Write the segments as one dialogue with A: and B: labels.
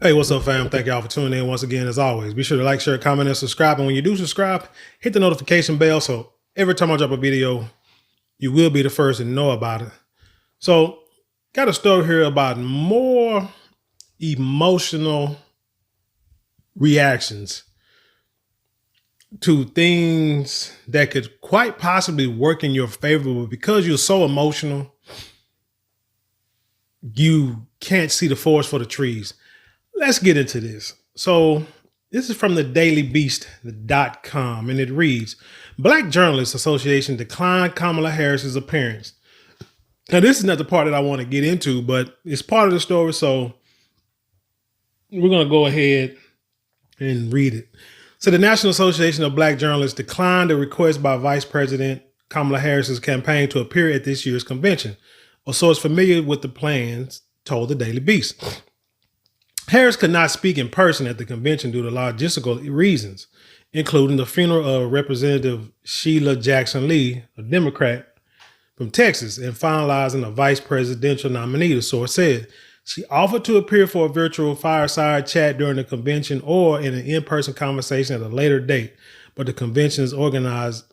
A: Hey, what's up, fam? Thank y'all for tuning in once again, as always. Be sure to like, share, comment, and subscribe. And when you do subscribe, hit the notification bell so every time I drop a video, you will be the first to know about it. So, got a story here about more emotional reactions to things that could quite possibly work in your favor, but because you're so emotional, you can't see the forest for the trees. Let's get into this. So this is from the dailybeast.com, and it reads, Black Journalists Association declined Kamala Harris's appearance. Now, this is not the part that I want to get into, but it's part of the story, so we're going to go ahead and read it. So the National Association of Black Journalists declined a request by Vice President Kamala Harris's campaign to appear at this year's convention. A source familiar with the plans told the Daily Beast. Harris could not speak in person at the convention due to logistical reasons, including the funeral of Representative Sheila Jackson Lee, a Democrat from Texas, and finalizing a vice presidential nominee, the source said. She offered to appear for a virtual fireside chat during the convention or in an in-person conversation at a later date, but the convention's organizers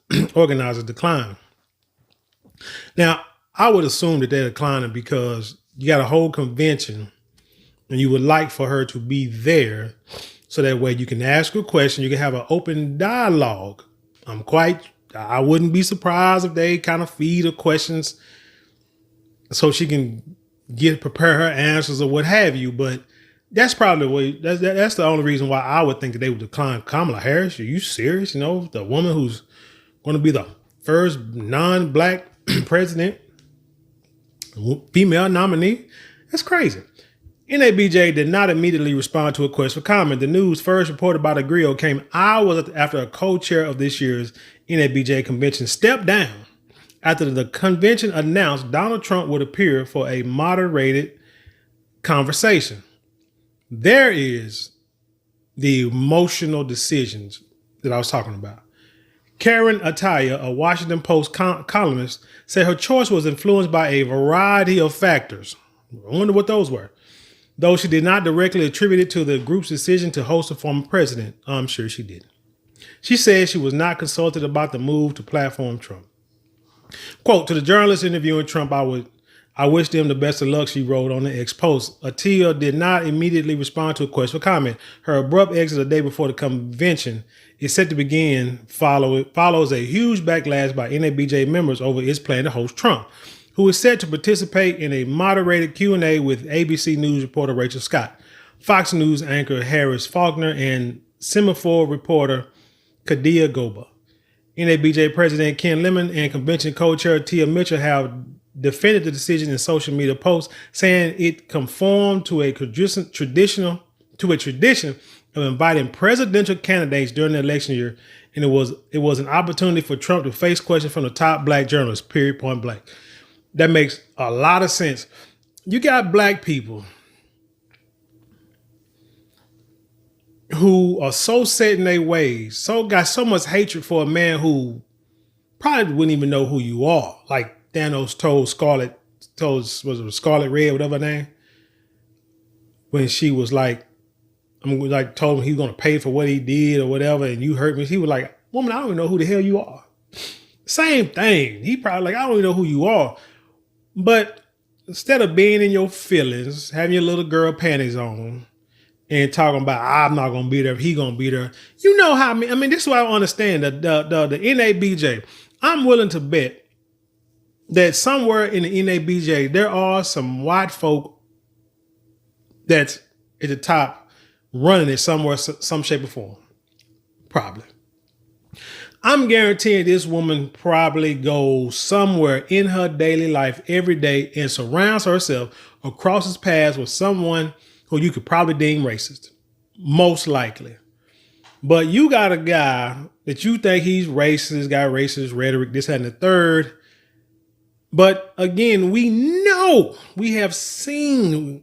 A: declined. Now, I would assume that they're declining because you got a whole convention and you would like for her to be there so that way you can ask her a question. You can have an open dialogue. I wouldn't be surprised if they kind of feed her questions so she can prepare her answers or what have you. But that's probably the way, that's the only reason why I would think that they would decline Kamala Harris. Are you serious? You know, the woman who's going to be the first non-Black president, female nominee. That's crazy. NABJ did not immediately respond to a request for comment. The news first reported by the G.R.O.W.T.H came hours after a co-chair of this year's NABJ convention stepped down after the convention announced Donald Trump would appear for a moderated conversation. There is the emotional decisions that I was talking about. Karen Ataya, a Washington Post columnist, said her choice was influenced by a variety of factors. I wonder what those were. Though she did not directly attribute it to the group's decision to host a former president, I'm sure she did. She said she was not consulted about the move to platform Trump. Quote, to the journalist interviewing Trump, I wish them the best of luck, she wrote on the X post. Attia did not immediately respond to a request for comment. Her abrupt exit the day before the convention is set to begin follows a huge backlash by NABJ members over its plan to host Trump, who is set to participate in a moderated Q&A with ABC News reporter Rachel Scott, Fox News anchor Harris Faulkner, and Semaphore reporter Kadia Goba. NABJ President Ken Lemon and convention co-chair Tia Mitchell have defended the decision in social media posts, saying it conformed to a tradition of inviting presidential candidates during the election year, and it was an opportunity for Trump to face questions from the top Black journalists, period, point blank. That makes a lot of sense. You got Black people who are so set in their ways, got so much hatred for a man who probably wouldn't even know who you are. Like Thanos told Scarlet Red, whatever her name, when she was like, told him he was going to pay for what he did or whatever, and you hurt me. He was like, woman, I don't even know who the hell you are. Same thing. He probably like, I don't even know who you are. But instead of being in your feelings, having your little girl panties on and talking about, I'm not going to be there if he going to be there. You know how, I mean, this is what I understand. The NABJ, I'm willing to bet that somewhere in the NABJ, there are some white folk that's at the top running it somewhere, some shape or form. Probably. I'm guaranteeing this woman probably goes somewhere in her daily life every day and surrounds herself or crosses paths with someone who you could probably deem racist. Most likely. But you got a guy that you think he's racist, got racist rhetoric, this, that, and the third. But again, we have seen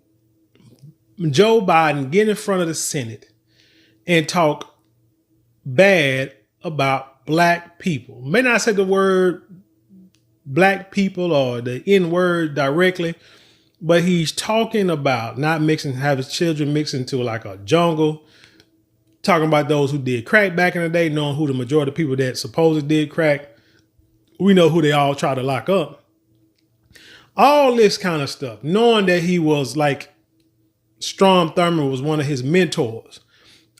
A: Joe Biden get in front of the Senate and talk bad about Black people. May not say the word Black people or the N word directly, but he's talking about not mixing, have his children mix into like a jungle, talking about those who did crack back in the day, knowing who the majority of people that supposedly did crack. We know who they all try to lock up. All this kind of stuff, knowing that he was like Strom Thurmond was one of his mentors.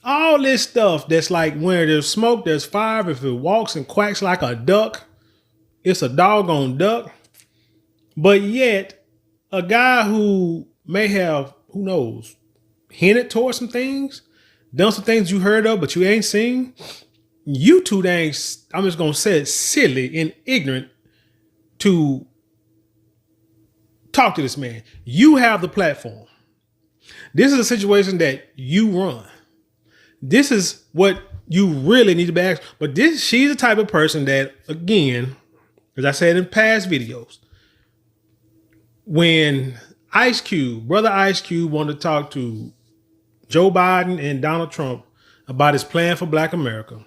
A: All this stuff that's like where there's smoke, there's fire. If it walks and quacks like a duck, it's a doggone duck. But yet, a guy who may have, who knows, hinted towards some things, done some things you heard of, but you ain't seen. You too dang, I'm just going to say it, silly and ignorant to talk to this man. You have the platform. This is a situation that you run. This is what you really need to be asked. But she's the type of person that, again, as I said in past videos, when Brother Ice Cube wanted to talk to Joe Biden and Donald Trump about his plan for Black America,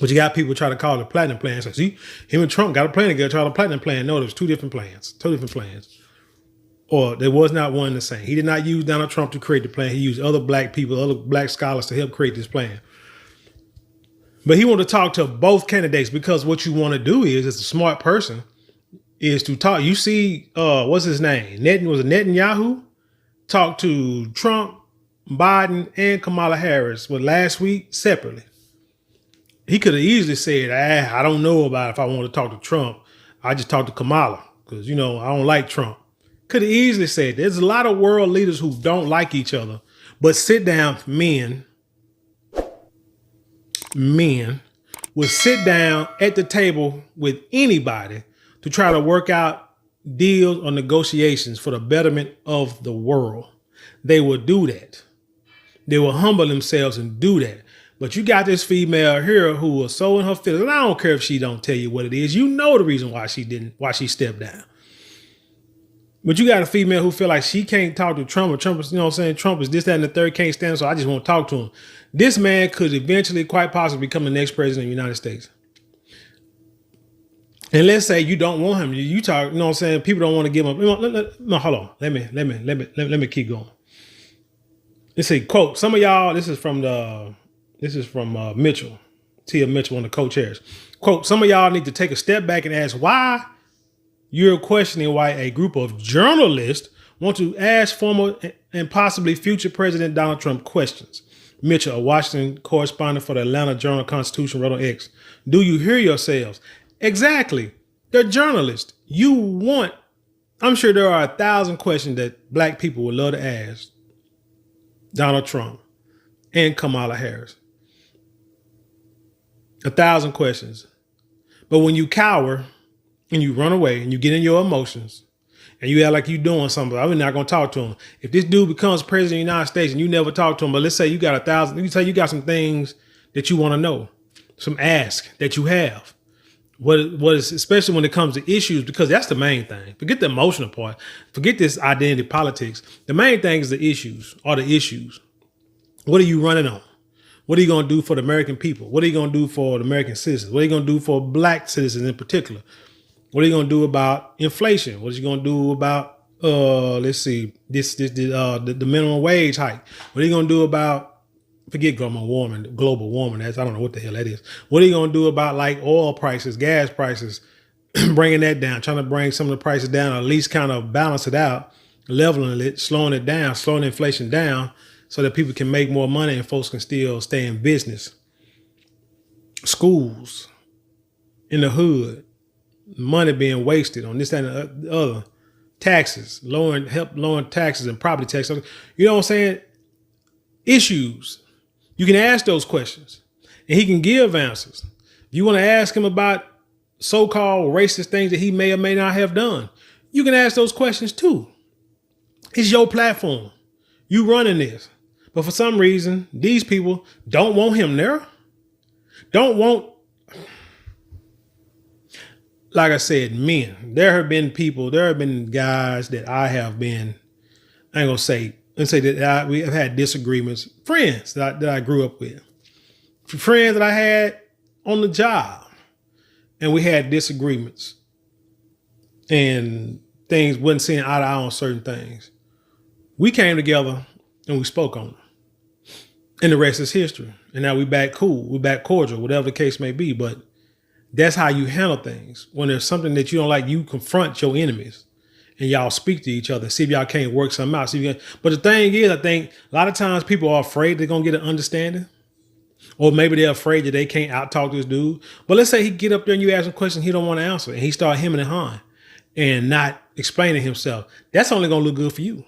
A: but you got people try to call it a platinum plan. So see, him and Trump got a plan together, tried a platinum plan. No, there was two different plans. Or there was not one the same. He did not use Donald Trump to create the plan. He used other black people, other black scholars to help create this plan. But he wanted to talk to both candidates because what you want to do is, as a smart person, is to talk. You see, what's his name? Was it Netanyahu? Talked to Trump, Biden, and Kamala Harris last week separately. He could have easily said, I don't know about if I want to talk to Trump. I just talked to Kamala because, I don't like Trump. Could have easily said, there's a lot of world leaders who don't like each other, but sit down, men will sit down at the table with anybody to try to work out deals or negotiations for the betterment of the world. They will do that. They will humble themselves and do that. But you got this female here who was so in her feelings. And I don't care if she don't tell you what it is. You know the reason why she stepped down. But you got a female who feel like she can't talk to Trump, or Trump is, Trump is this, that, and the third, can't stand, so I just won't talk to him. This man could eventually, quite possibly, become the next president of the United States. And let's say you don't want him. You talk, people don't want to give him. No, hold on. Let me keep going. Let's see, quote, some of y'all, this is from Mitchell, Tia Mitchell, one of the co-chairs. Quote, some of y'all need to take a step back and ask why you're questioning why a group of journalists want to ask former and possibly future President Donald Trump questions. Mitchell, a Washington correspondent for the Atlanta Journal-Constitution, wrote on X. Do you hear yourselves? Exactly. They're journalists. I'm sure there are 1,000 questions that black people would love to ask Donald Trump and Kamala Harris. 1,000 questions. But when you cower and you run away and you get in your emotions and you act like you're doing something, I'm not going to talk to him. If this dude becomes president of the United States and you never talk to him, but let's say you got 1,000, you say you got some things that you want to know, some ask that you have. What is, especially when it comes to issues, because that's the main thing. Forget the emotional part. Forget this identity politics. The main thing is the issues. What are you running on? What are you going to do for the American people? What are you going to do for the American citizens? What are you going to do for black citizens in particular? What are you going to do about inflation? What are you going to do about, the minimum wage hike? What are you going to do about, forget global warming. I don't know what the hell that is. What are you going to do about like oil prices, gas prices, bringing that down, trying to bring some of the prices down, or at least kind of balance it out, leveling it, slowing it down, slowing inflation down so that people can make more money and folks can still stay in business. Schools in the hood, money being wasted on this and the other. Taxes, lowering taxes and property taxes. You know what I'm saying? Issues. You can ask those questions and he can give answers. If you want to ask him about so-called racist things that he may or may not have done, you can ask those questions too. It's your platform. You running this. But for some reason, these people don't want him there. Like I said, men. There have been guys that I ain't gonna say, that we have had disagreements, friends that I grew up with, friends that I had on the job, and we had disagreements. And things wasn't seeing eye to eye on certain things. We came together and we spoke on them. And the rest is history. And now we back cool. We back cordial, whatever the case may be. But that's how you handle things. When there's something that you don't like, you confront your enemies and y'all speak to each other. See if y'all can't work something out. But the thing is, I think a lot of times people are afraid they're going to get an understanding. Or maybe they're afraid that they can't out-talk this dude. But let's say he get up there and you ask him questions he don't want to answer. And he start hemming and hawing and not explaining himself. That's only going to look good for you.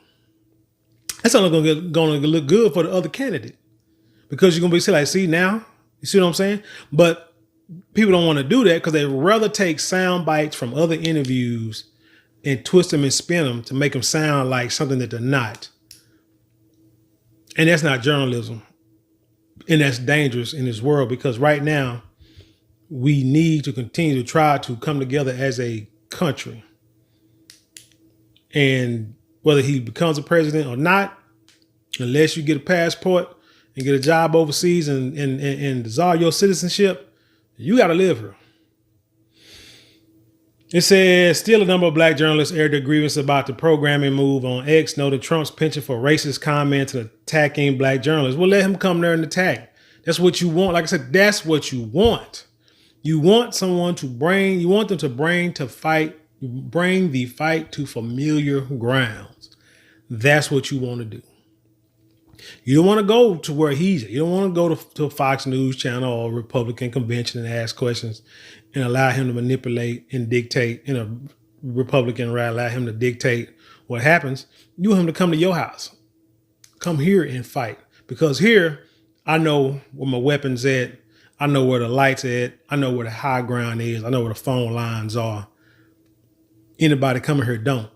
A: That's only going to look good for the other candidate. Because you're going to be like, see now? You see what I'm saying? But people don't want to do that because they'd rather take sound bites from other interviews and twist them and spin them to make them sound like something that they're not. And that's not journalism. And that's dangerous in this world because right now we need to continue to try to come together as a country. And whether he becomes a president or not, unless you get a passport and get a job overseas and dissolve your citizenship, you got to live here. It says, still a number of black journalists aired their grievance about the programming move on X, noted Trump's penchant for racist comments and attacking black journalists. Well, let him come there and attack. That's what you want. Like I said, that's what you want. You want someone to bring the fight to familiar grounds. That's what you want to do. You don't want to go to where he's at. You don't want to go to a Fox News channel or a Republican convention and ask questions and allow him to manipulate and dictate in a Republican rally, allow him to dictate what happens. You want him to come to your house. Come here and fight. Because here, I know where my weapons at. I know where the lights at. I know where the high ground is. I know where the phone lines are. Anybody coming here don't.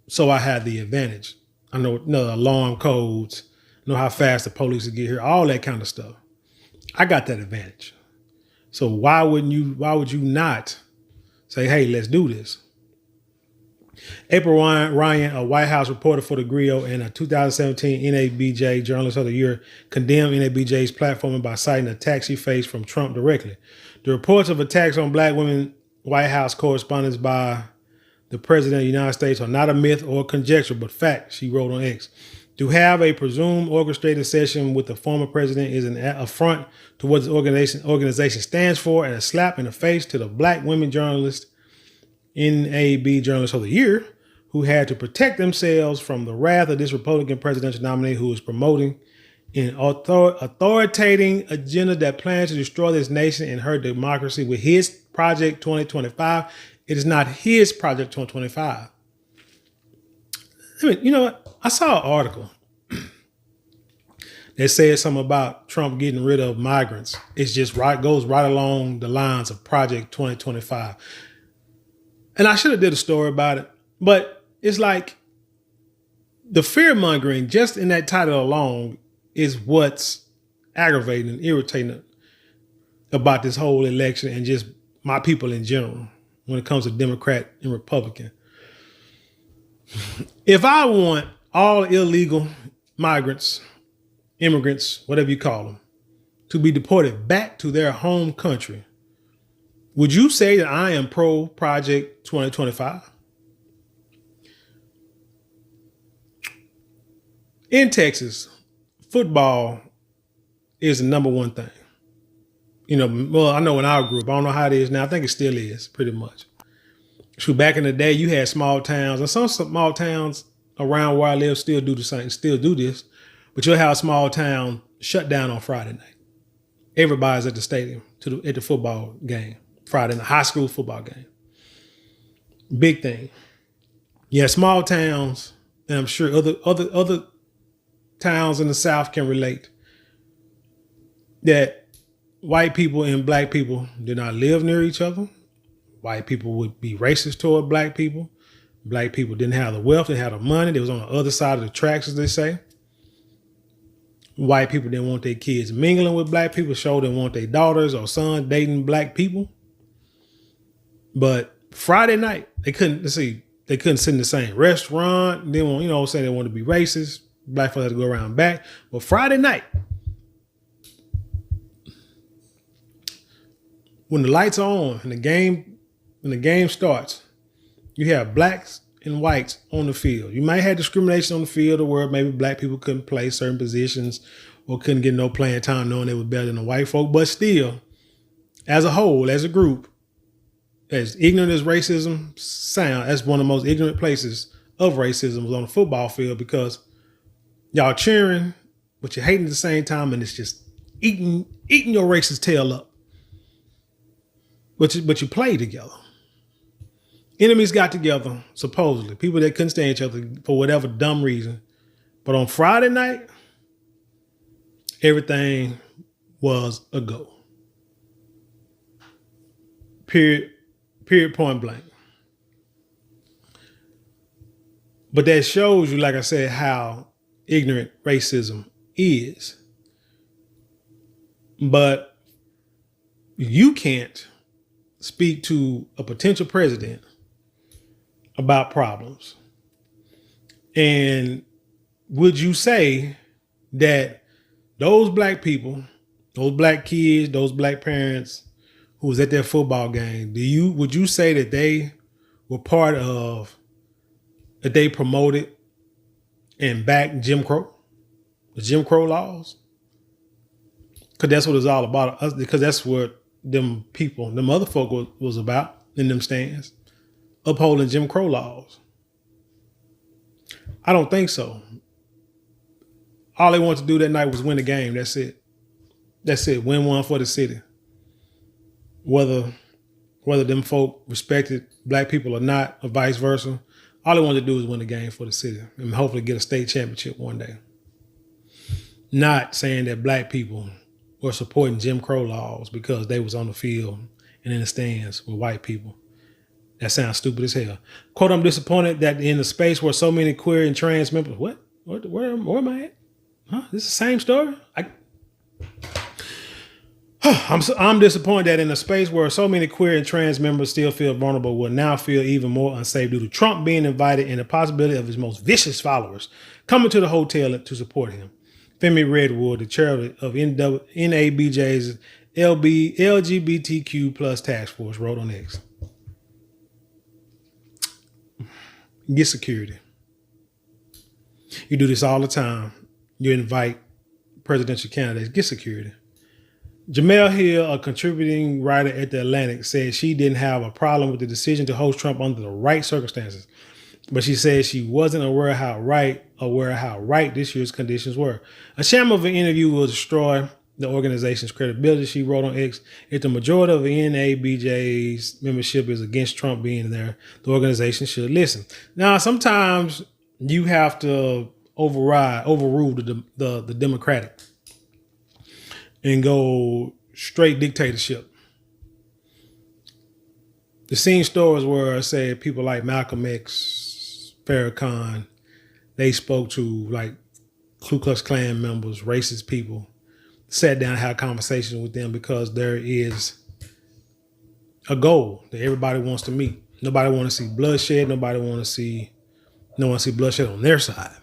A: So I have the advantage. I know the alarm codes, know how fast the police will get here, all that kind of stuff. I got that advantage. So why would you not say, hey, let's do this? April Ryan, a White House reporter for the G.R.O.W.T.H and a 2017 NABJ Journalist of the Year, condemned NABJ's platforming by citing attacks she faced from Trump directly. The reports of attacks on black women White House correspondents by the President of the United States are not a myth or conjecture, but fact, she wrote on X. To have a presumed orchestrated session with the former president is an affront to what the organization stands for and a slap in the face to the black women journalists, NAB Journalist of the Year, who had to protect themselves from the wrath of this Republican presidential nominee who is promoting an authoritating agenda that plans to destroy this nation and her democracy with his Project 2025. It is not his Project 2025. I mean, you know what? I saw an article that said something about Trump getting rid of migrants. It's just goes right along the lines of Project 2025. And I should have did a story about it, but it's like the fear mongering just in that title alone is what's aggravating and irritating about this whole election and just my people in general when it comes to Democrat and Republican. If I want all illegal migrants, immigrants, whatever you call them, to be deported back to their home country, would you say that I am pro Project 2025? In Texas, football is the number one thing. You know, well, I know in our group, I don't know how it is now. I think it still is pretty much. So back in the day, you had small towns, and some small towns around where I live still do the same, still do this, but you'll have a small town shut down on Friday night. Everybody's at the stadium at the football game, Friday night, high school football game. Big thing. Yeah, small towns, and I'm sure other towns in the South can relate, that white people and black people do not live near each other. White people would be racist toward black people. Black people didn't have the wealth, didn't have the money. They was on the other side of the tracks, as they say. White people didn't want their kids mingling with black people, sure didn't want their daughters or sons dating black people. But Friday night, they couldn't sit in the same restaurant. They want, saying they wanted to be racist. Black folks had to go around back. But Friday night, when the lights are on and the game starts, you have blacks and whites on the field. You might have discrimination on the field where maybe black people couldn't play certain positions or couldn't get no playing time knowing they were better than the white folk. But still, as a whole, as a group, as ignorant as racism sound, that's one of the most ignorant places of racism was on the football field, because y'all cheering, but you're hating at the same time, and it's just eating your racist tail up. But you play together. Enemies got together, supposedly. People that couldn't stand each other for whatever dumb reason. But on Friday night, everything was a go. Period, point blank. But that shows you, like I said, how ignorant racism is. But you can't speak to a potential president about problems. And would you say that those black people, those black kids, those black parents who was at that football game, would you say that they were part of, that they promoted and backed Jim Crow, the Jim Crow laws? Because that's what it's all about. Because that's what them people, them other folk was about in them stands, upholding Jim Crow laws. I don't think so. All they wanted to do that night was win the game. That's it. Win one for the city. Whether them folk respected black people or not, or vice versa, all they wanted to do was win the game for the city and hopefully get a state championship one day. Not saying that black people were supporting Jim Crow laws because they was on the field and in the stands with white people. That sounds stupid as hell. Quote, I'm disappointed that in the space where so many queer and trans members, where am I at? Huh? This is the same story? I'm disappointed that in a space where so many queer and trans members still feel vulnerable will now feel even more unsafe due to Trump being invited and the possibility of his most vicious followers coming to the hotel to support him. Femi Redwood, the chair of NABJ's LGBTQ plus task force, wrote on X. Get security. You do this all the time. You invite presidential candidates. Get security. Jamel Hill, a contributing writer at The Atlantic, said she didn't have a problem with the decision to host Trump under the right circumstances, but she said she wasn't aware how right this year's conditions were. A sham of an interview will destroy the organization's credibility, she wrote on X. If the majority of the NABJ's membership is against Trump being there, the organization should listen. Now, sometimes you have to overrule the Democratic and go straight dictatorship. The seen stories where I said people like Malcolm X, Farrakhan, they spoke to like Ku Klux Klan members, racist people, sat down and had conversations with them because there is a goal that everybody wants to meet. Nobody wants to see bloodshed. Nobody wants to see bloodshed on their side.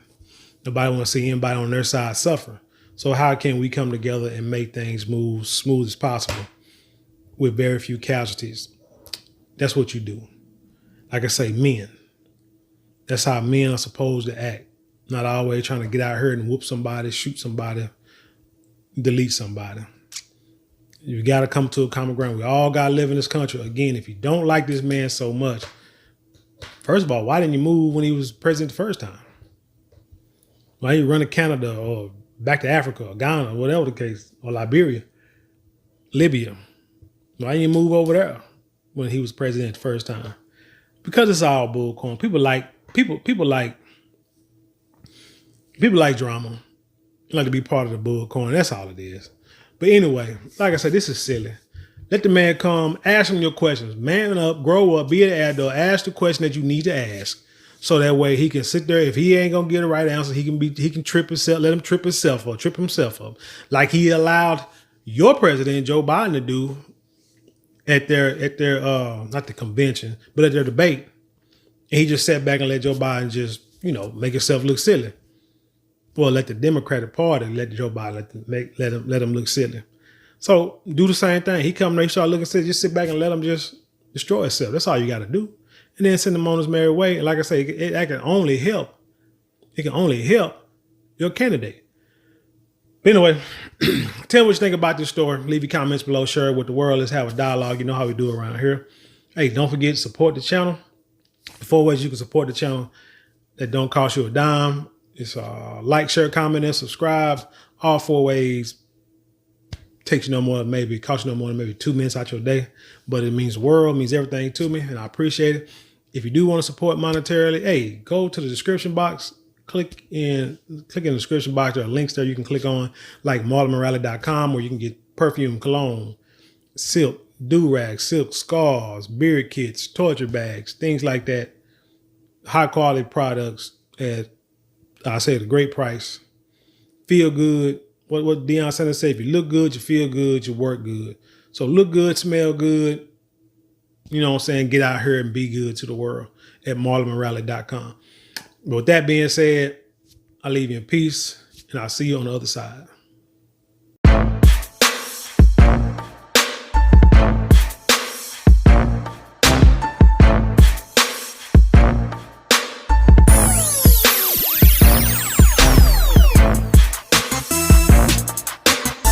A: Nobody wants to see anybody on their side suffer. So how can we come together and make things move smooth as possible with very few casualties? That's what you do. Like I say, men. That's how men are supposed to act. Not always trying to get out here and whoop somebody, shoot somebody, delete somebody. You got to come to a common ground. We all got to live in this country. Again, if you don't like this man so much, first of all, why didn't you move when he was president the first time? Why you run to Canada or back to Africa or Ghana or whatever the case, or Liberia, Libya? Why didn't you move over there when he was president the first time? Because it's all bullcorn. People like drama. Like to be part of the bullcorn. That's all it is. But anyway, like I said, this is silly. Let the man come, ask him your questions. Man up, grow up, be an adult, ask the question that you need to ask. So that way he can sit there. If he ain't gonna get the right answer, he can trip himself, let him trip himself up. Like he allowed your president, Joe Biden, to do at their not the convention, but at their debate. And he just sat back and let Joe Biden just, make himself look silly. Well, let the Democratic Party let Joe Biden let him look silly. So do the same thing. He come, they start looking silly. Just sit back and let him just destroy himself. That's all you got to do. and then send them on his merry way. And like I say, it can only help. It can only help your candidate. But anyway, tell me what you think about this story. Leave your comments below. Share it with the world. Let's have a dialogue. You know how we do around here. Hey, don't forget to support the channel. The 4 ways you can support the channel that don't cost you a dime. It's like, share, comment, and subscribe. All 4 ways takes you no more than maybe, cost you no more than maybe 2 minutes out your day. But it means the world, means everything to me, and I appreciate it. If you do want to support monetarily, hey, go to the description box. Click in the description box. There are links there you can click on, like marlonmorales.com, where you can get perfume, cologne, silk, do-rags, silk scarves, beard kits, torture bags, things like that. High quality products at, I say, at a great price. Feel good. What Deion Sanders said, if you look good, you feel good, you work good. So look good, smell good. You know what I'm saying? Get out here and be good to the world at marlonmorales.com. But with that being said, I leave you in peace, and I'll see you on the other side.